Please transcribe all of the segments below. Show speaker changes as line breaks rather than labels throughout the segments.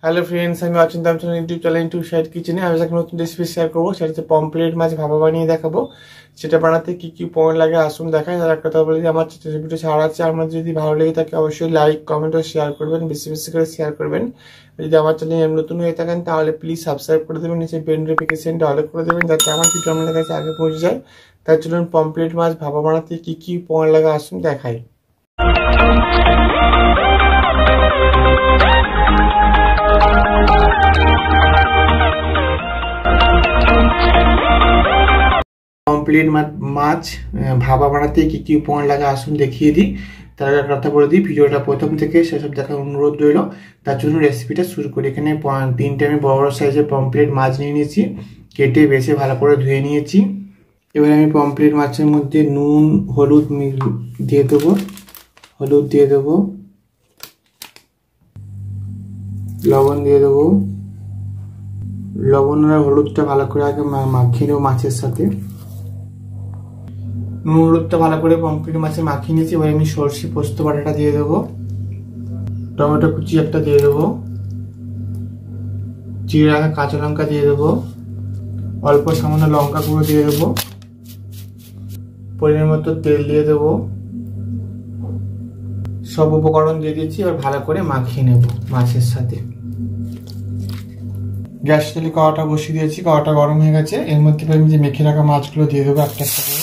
Hello friends, আমি Achinta Amchandra YouTube channel YouTube side কিচেনে আমি একটা নতুন রেসিপি শেয়ার করবো। সেটা হচ্ছে পমফ্রেট মাছ ভাপা বানিয়ে দেখাবো। সেটা বানাতে কি কি উপকরণ লাগে আসুন দেখাই। তার একটা কথা বলি, আমার রেসিপিটা ছাড়া আছে, আমার যদি ভালো লেগে থাকে অবশ্যই লাইক কমেন্ট ও শেয়ার করবেন, বেশি বেশি করে শেয়ার করবেন। যদি আমার চ্যানেল নতুন হয়ে থাকেন তাহলে প্লিজ সাবস্ক্রাইব করে দেবেন, নিচে বেল নোটিফিকেশনটা অল করে দেবেন যাতে আমার ভিডিও আপনাদের কাছে আগে পৌঁছে যায়। তার জন্য পমফ্রেট মাছ ভাপা বানাতে কি কি উপকরণ লাগে আসুন দেখাই। পমফ্রেট মাছ ভাপা বানাতে কি কি উপকরণ লাগে আসুন দেখিয়ে দিই। তার আগে কথা বলে দিই, ভিডিওটা প্রথম থেকে সেসব দেখার অনুরোধ রইল। তার জন্য রেসিপিটা শুরু করি। এখানে 3টে আমি বড় বড় সাইজের পমফ্রেট মাছ নিয়ে নিয়েছি, কেটে বেছে ভালো করে ধুয়ে নিয়েছি। এবার আমি পমফ্রেট মাছের মধ্যে নুন হলুদ দিয়ে দেবো, লবণ দিয়ে দেবো। লবণ আর হলুদটা ভালো করে আগে মাখিয়ে নেবো মাছের সাথে। নুন হলুদটা ভালো করে পমফ্রেট মাছে মাখিয়ে নিয়েছি। এবার আমি সরষে পোস্ত বাটাটা দিয়ে দেবো, টমেটো কুচি একটা দিয়ে দেবো, চিড়ে রাখা কাঁচা লঙ্কা দিয়ে দেবো, অল্প সামান্য লঙ্কা গুঁড়ো দিয়ে দেবো, পরিমাণ মতো তেল দিয়ে দেবো। সব উপকরণ দিয়ে দিচ্ছি, এবার ভালো করে মাখিয়ে নেব মাছের সাথে। গ্যাস তেলে কড়াটা বসিয়ে দিয়েছি, কড়াটা গরম হয়ে গেছে। এর মধ্যে আমি যে মেখে রাখা মাছগুলো দিয়ে দেবো একটা একটা করে।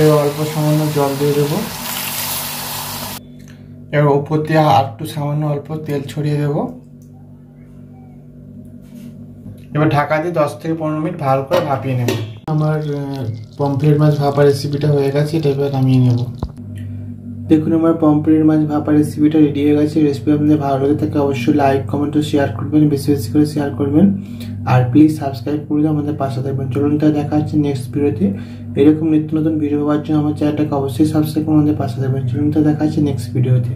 এবার অল্প সামান্য জল দিয়ে দেবো। এবার উপর দিয়ে আর একটু সামান্য অল্প তেল ছড়িয়ে দেবো। এবার ঢাকা দিয়ে 10 থেকে 15 মিনিট ভালো করে ভাপিয়ে নেব। আমার পমফ্রেট মাছ ভাপা রেসিপিটা হয়ে গেছে, এটা এবার নামিয়ে নেব। দেখুন আমার পমফ্রেট মাছ ভাপা রেসিপিটা রেডি হয়ে গেছে। রেসিপি আপনাদের ভালো লাগে থাকে অবশ্যই লাইক কমেন্ট ও শেয়ার করবেন, বেশি বেশি করে শেয়ার করবেন। আর প্লিজ সাবস্ক্রাইব করে আমাদের পাশে থাকবেন। চলুন তাই দেখা হচ্ছে নেক্সট ভিডিওতে। এরকম নিত্য নতুন ভিডিও পাওয়ার জন্য আমার চ্যানেলটাকে অবশ্যই সাবস্ক্রাইব করে আমাদের পাশে থাকবেন। চলুন তাই দেখা হচ্ছে নেক্সট ভিডিওতে।